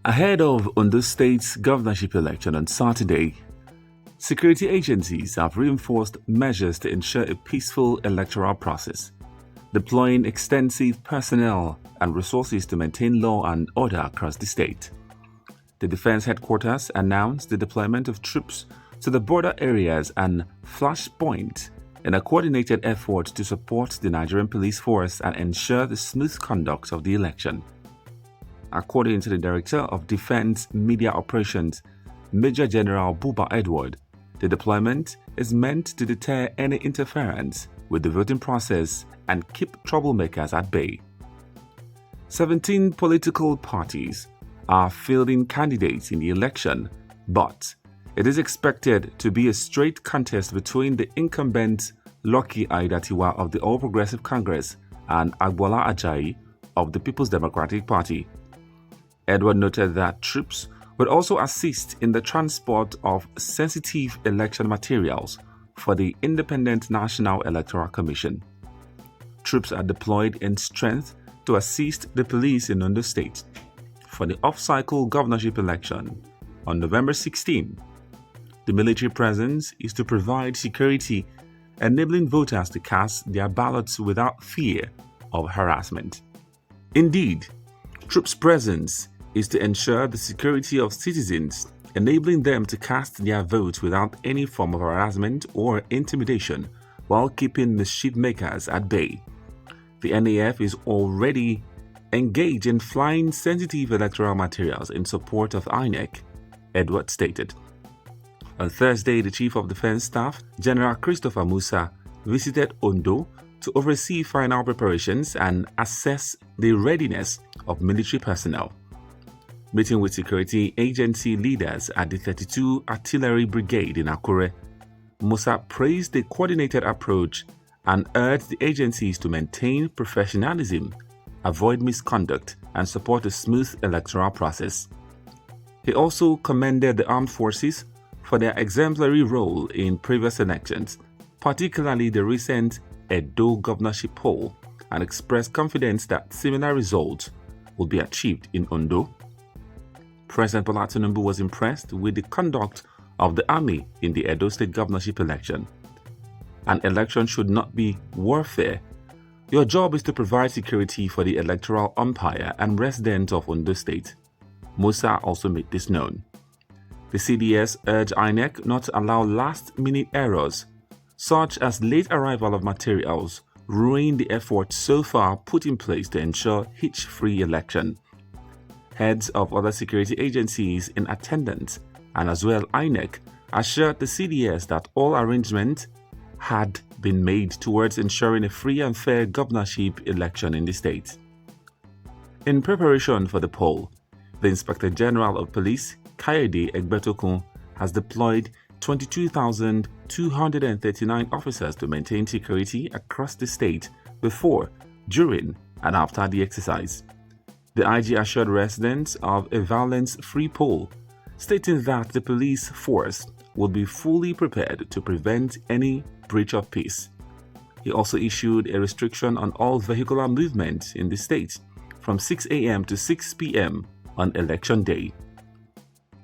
Ahead of Ondo State's governorship election on Saturday, security agencies have reinforced measures to ensure a peaceful electoral process, deploying extensive personnel and resources to maintain law and order across the state. The Defense Headquarters announced the deployment of troops to the border areas and flashpoint in a coordinated effort to support the Nigerian police force and ensure the smooth conduct of the election. According to the Director of Defense Media Operations, Major General Buba Edward, the deployment is meant to deter any interference with the voting process and keep troublemakers at bay. 17 political parties are fielding candidates in the election, but it is expected to be a straight contest between the incumbent Lucky Aiyedatiwa of the All Progressive Congress and Agbola Ajayi of the People's Democratic Party. Edward noted that troops would also assist in the transport of sensitive election materials for the Independent National Electoral Commission. Troops are deployed in strength to assist the police in Ondo State for the off-cycle governorship election on November 16. The military presence is to provide security, enabling voters to cast their ballots without fear of harassment. Indeed, troops' presence is to ensure the security of citizens, enabling them to cast their vote without any form of harassment or intimidation while keeping mischief makers at bay. The NAF is already engaged in flying sensitive electoral materials in support of INEC, Edward stated. On Thursday, the Chief of Defense Staff, General Christopher Musa, visited Ondo to oversee final preparations and assess the readiness of military personnel. Meeting with security agency leaders at the 32 Artillery Brigade in Akure, Musa praised the coordinated approach and urged the agencies to maintain professionalism, avoid misconduct, and support a smooth electoral process. He also commended the armed forces for their exemplary role in previous elections, particularly the recent Edo governorship poll, and expressed confidence that similar results will be achieved in Ondo. President Bola Tinubu was impressed with the conduct of the army in the Edo State governorship election. An election should not be warfare. Your job is to provide security for the electoral umpire and residents of Ondo State. Musa also made this known. The CDS urged INEC not to allow last-minute errors, such as late arrival of materials, ruin the effort so far put in place to ensure hitch-free election. Heads of other security agencies in attendance, and as well INEC, assured the CDS that all arrangements had been made towards ensuring a free and fair governorship election in the state. In preparation for the poll, the Inspector General of Police, Kayode Egbetokun, has deployed 22,239 officers to maintain security across the state before, during, and after the exercise. The IG assured residents of a violence-free poll, stating that the police force would be fully prepared to prevent any breach of peace. He also issued a restriction on all vehicular movement in the state from 6 a.m. to 6 p.m. on Election Day.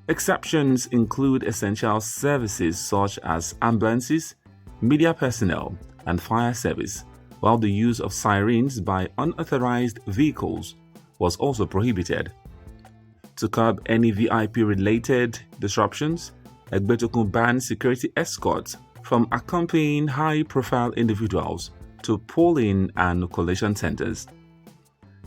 Exceptions include essential services such as ambulances, media personnel, and fire service, while the use of sirens by unauthorized vehicles was also prohibited. To curb any VIP-related disruptions, Egbetokun banned security escorts from accompanying high-profile individuals to polling and collation centers.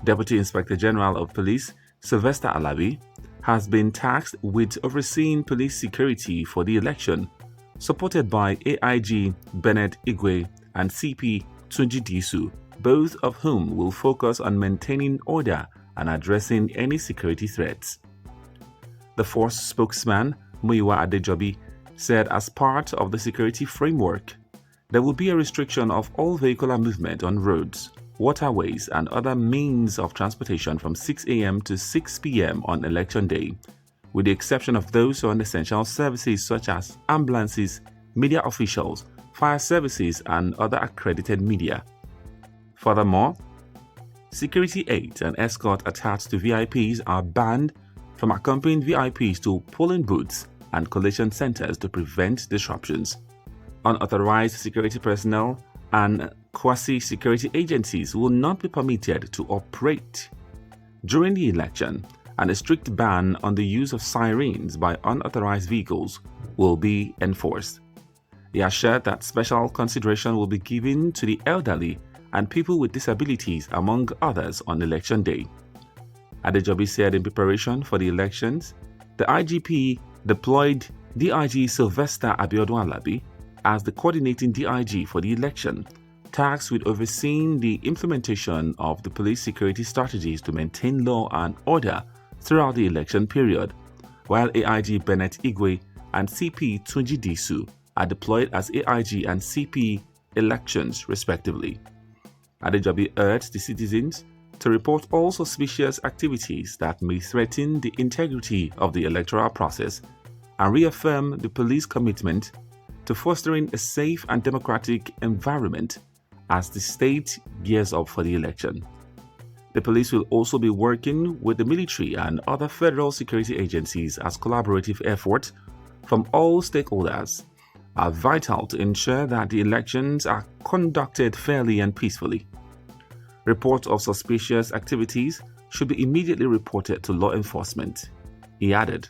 Deputy Inspector General of Police Sylvester Alabi has been tasked with overseeing police security for the election, supported by AIG Bennett Igwe and CP Tunji Disu, both of whom will focus on maintaining order and addressing any security threats. The force spokesman, Muyiwa Adejobi, said as part of the security framework, there will be a restriction of all vehicular movement on roads, waterways, and other means of transportation from 6 a.m. to 6 p.m. on Election Day, with the exception of those on essential services such as ambulances, media officials, fire services, and other accredited media. Furthermore, security aides and escort attached to VIPs are banned from accompanying VIPs to polling booths and collation centers to prevent disruptions. Unauthorized security personnel and quasi-security agencies will not be permitted to operate during the election, and a strict ban on the use of sirens by unauthorized vehicles will be enforced. He assured that special consideration will be given to the elderly and people with disabilities, among others, on election day. Adejobi said in preparation for the elections, the IGP deployed DIG Sylvester Abiodun Alabi as the coordinating DIG for the election, tasked with overseeing the implementation of the police security strategies to maintain law and order throughout the election period, while AIG Bennett Igwe and CP Tunji Disu are deployed as AIG and CP elections respectively. Adejobi urged the citizens to report all suspicious activities that may threaten the integrity of the electoral process and reaffirm the police commitment to fostering a safe and democratic environment as the state gears up for the election. The police will also be working with the military and other federal security agencies as collaborative efforts from all stakeholders are vital to ensure that the elections are conducted fairly and peacefully. Reports of suspicious activities should be immediately reported to law enforcement, he added.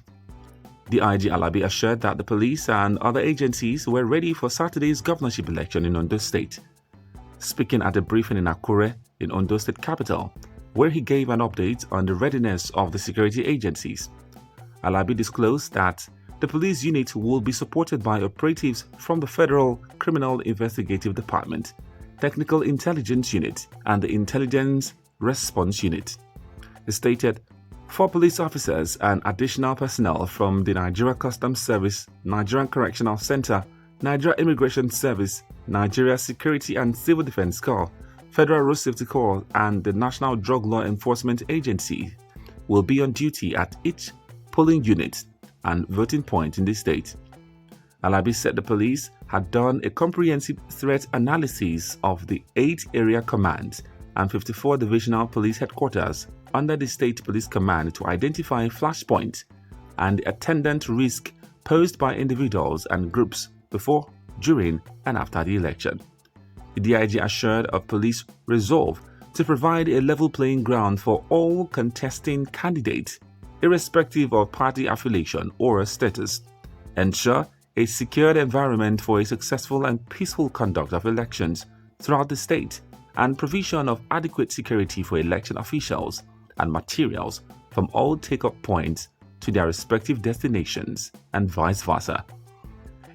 DIG Alabi assured that the police and other agencies were ready for Saturday's governorship election in Ondo State. Speaking at a briefing in Akure, in Ondo State capital, where he gave an update on the readiness of the security agencies, Alabi disclosed that the police unit will be supported by operatives from the Federal Criminal Investigative Department, Technical Intelligence Unit, and the Intelligence Response Unit. He stated 4 police officers and additional personnel from the Nigeria Customs Service, Nigerian Correctional Center, Nigeria Immigration Service, Nigeria Security and Civil Defense Corps, Federal Road Safety Corps, and the National Drug Law Enforcement Agency will be on duty at each polling unit and voting point in the state. Alabi said the police had done a comprehensive threat analysis of the 8 area commands and 54 divisional police headquarters under the State Police Command to identify flashpoints and the attendant risk posed by individuals and groups before, during, and after the election. The DIG assured of police resolve to provide a level playing ground for all contesting candidates, irrespective of party affiliation or status, ensure a secured environment for a successful and peaceful conduct of elections throughout the state, and provision of adequate security for election officials and materials from all take-up points to their respective destinations and vice versa.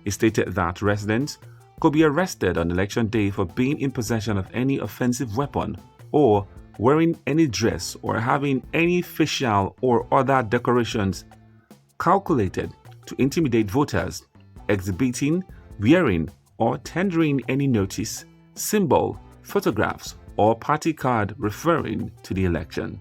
He stated that residents could be arrested on election day for being in possession of any offensive weapon or wearing any dress or having any facial or other decorations calculated to intimidate voters, exhibiting, wearing, or tendering any notice, symbol, photographs, or party card referring to the election.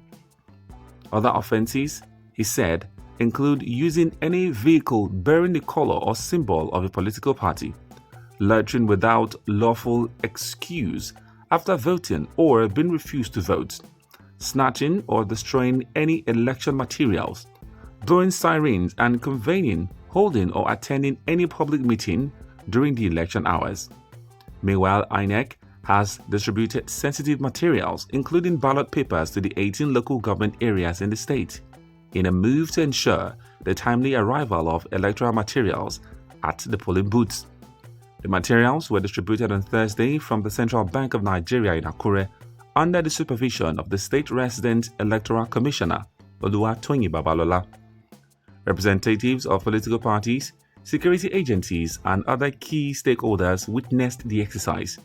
Other offenses, he said, include using any vehicle bearing the color or symbol of a political party, loitering without lawful excuse after voting or being refused to vote, snatching or destroying any election materials, blowing sirens and convening, holding or attending any public meeting during the election hours. Meanwhile, INEC has distributed sensitive materials, including ballot papers, to the 18 local government areas in the state, in a move to ensure the timely arrival of electoral materials at the polling booths. The materials were distributed on Thursday from the Central Bank of Nigeria in Akure under the supervision of the State Resident Electoral Commissioner, Oluwatoyin Babalola. Representatives of political parties, security agencies, and other key stakeholders witnessed the exercise.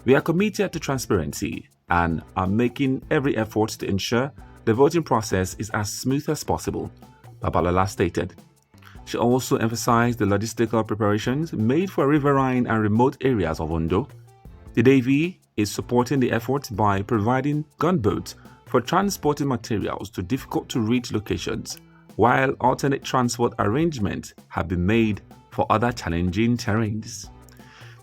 We are committed to transparency and are making every effort to ensure the voting process is as smooth as possible, Babalola stated. She also emphasized the logistical preparations made for riverine and remote areas of Ondo. The Navy is supporting the effort by providing gunboats for transporting materials to difficult-to-reach locations, while alternate transport arrangements have been made for other challenging terrains.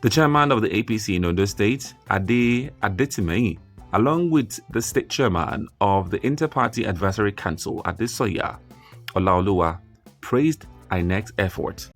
The chairman of the APC in Ondo State, Ade Adetimei, along with the state chairman of the Inter-Party Advisory Council, Adesoya, Olaoluwa praised INEC's effort.